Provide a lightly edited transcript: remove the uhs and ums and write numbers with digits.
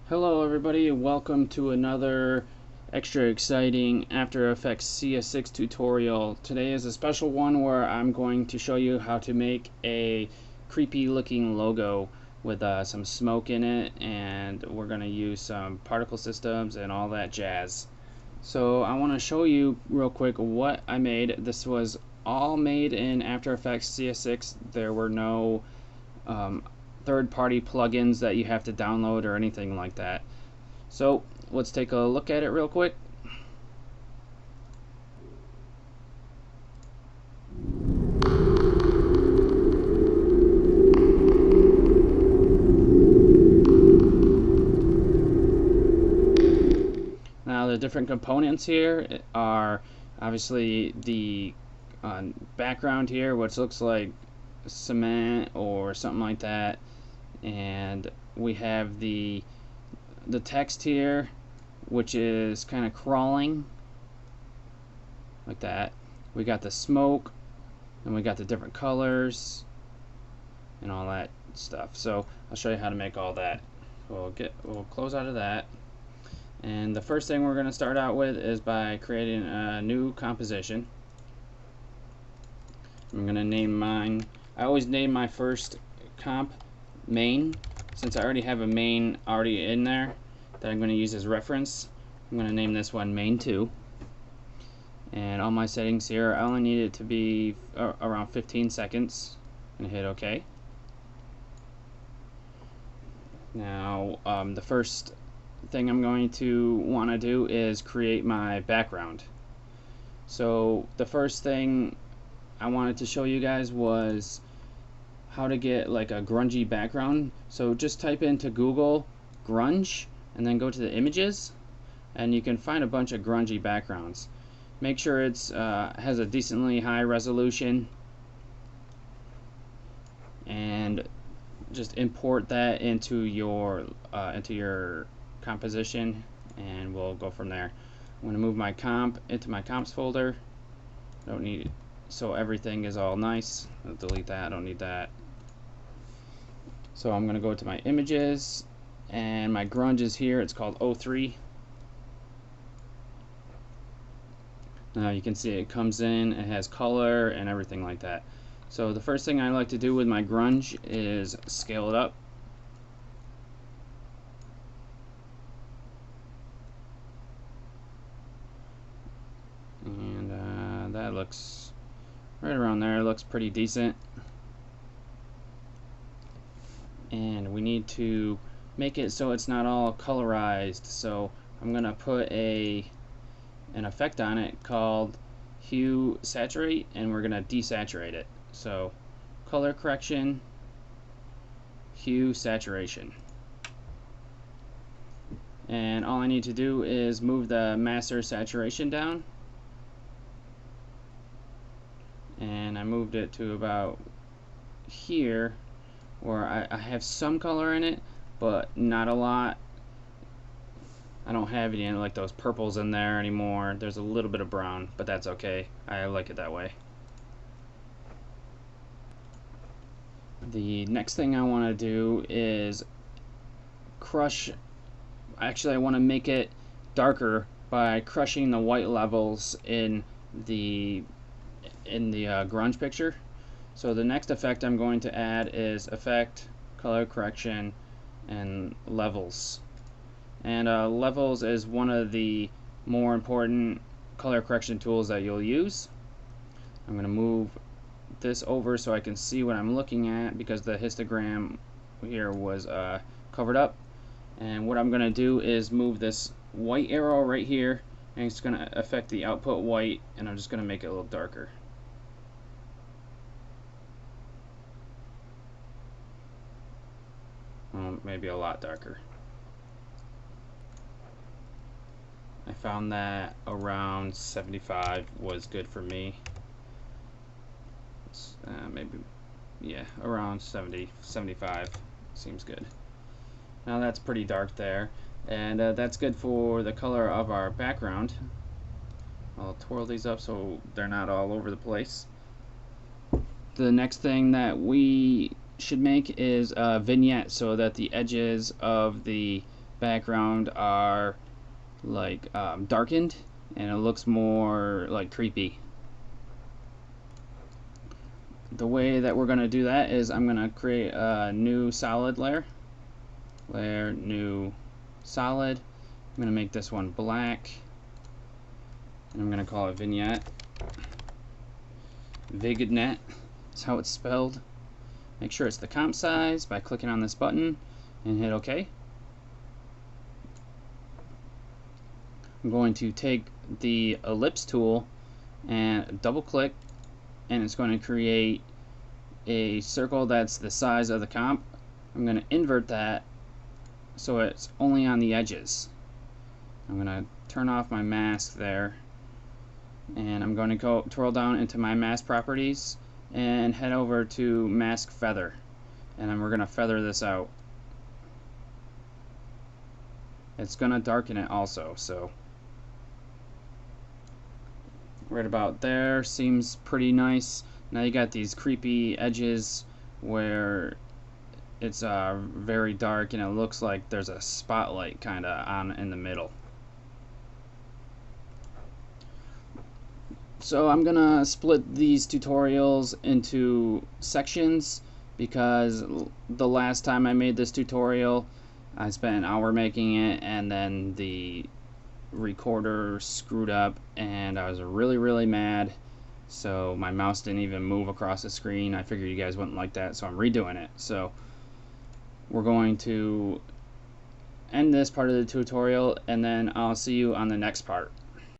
Hello everybody, welcome to another extra exciting After Effects CS6 tutorial. Today is a special one where I'm going to show you how to make a creepy looking logo with some smoke in it, and we're going to use some particle systems and all that jazz. So I want to show you real quick what I made. This was all made in After Effects CS6. There were no third-party plugins that you have to download or anything like that. So let's take a look at it real quick. Now the different components here are obviously the background here, which looks like cement or something like that, and we have the text here, which is kind of crawling like that. We got the smoke, and we got the different colors and all that stuff. So I'll show you how to make all that. We'll close out of that, and the first thing we're going to start out with is by creating a new composition. I'm going to name mine, I always name my first comp main, since I already have a main already in there that I'm going to use as reference. I'm going to name this one main 2, and all my settings here, I only need it to be around 15 seconds, and hit OK. Now the first thing I'm going to want to do is create my background. So the first thing I wanted to show you guys was how to get like a grungy background. So just type into Google grunge and then go to the images, and you can find a bunch of grungy backgrounds. Make sure it's has a decently high resolution, and just import that into your composition, and we'll go from there. I'm going to move my comp into my comps folder. Don't need it, so everything is all nice. I'll delete that, I don't need that. So I'm going to go to my images, and my grunge is here. It's called 03. Now you can see it comes in, it has color and everything like that. So the first thing I like to do with my grunge is scale it up. And that looks right around there. It looks pretty decent. And we need to make it so it's not all colorized. So I'm gonna put an effect on it called hue saturate, and we're gonna desaturate it. So color correction, hue saturation, and all I need to do is move the master saturation down, and I moved it to about here, where I have some color in it, but not a lot. I don't have any like those purples in there anymore. There's a little bit of brown, but that's okay. I like it that way. The next thing I want to do is crush. Actually, I want to make it darker by crushing the white levels in the grunge picture. So the next effect I'm going to add is effect, color correction, and levels. And levels is one of the more important color correction tools that you'll use. I'm going to move this over so I can see what I'm looking at, because the histogram here was covered up. And what I'm going to do is move this white arrow right here, and it's going to affect the output white, and I'm just going to make it a little darker. Well, maybe a lot darker. I found that around 75 was good for me. Maybe, yeah, around 70, 75 seems good. Now that's pretty dark there, and that's good for the color of our background. I'll twirl these up so they're not all over the place. The next thing that we should make is a vignette, so that the edges of the background are like darkened, and it looks more like creepy. The way that we're going to do that is I'm going to create a new solid layer, new solid. I'm going to make this one black, and I'm going to call it vignette. Vignette is how it's spelled. Make sure it's the comp size by clicking on this button and hit OK. I'm going to take the ellipse tool and double click, and it's going to create a circle that's the size of the comp. I'm going to invert that so it's only on the edges. I'm going to turn off my mask there, and I'm going to go twirl down into my mask properties and head over to mask feather, and then we're going to feather this out. It's going to darken it also, so right about there seems pretty nice. Now you got these creepy edges where it's very dark and it looks like there's a spotlight kinda on in the middle. So I'm gonna split these tutorials into sections because the last time I made this tutorial I spent an hour making it, and then the recorder screwed up and I was really mad, so my mouse didn't even move across the screen. I figured you guys wouldn't like that, so I'm redoing it. So we're going to end this part of the tutorial, and then I'll see you on the next part.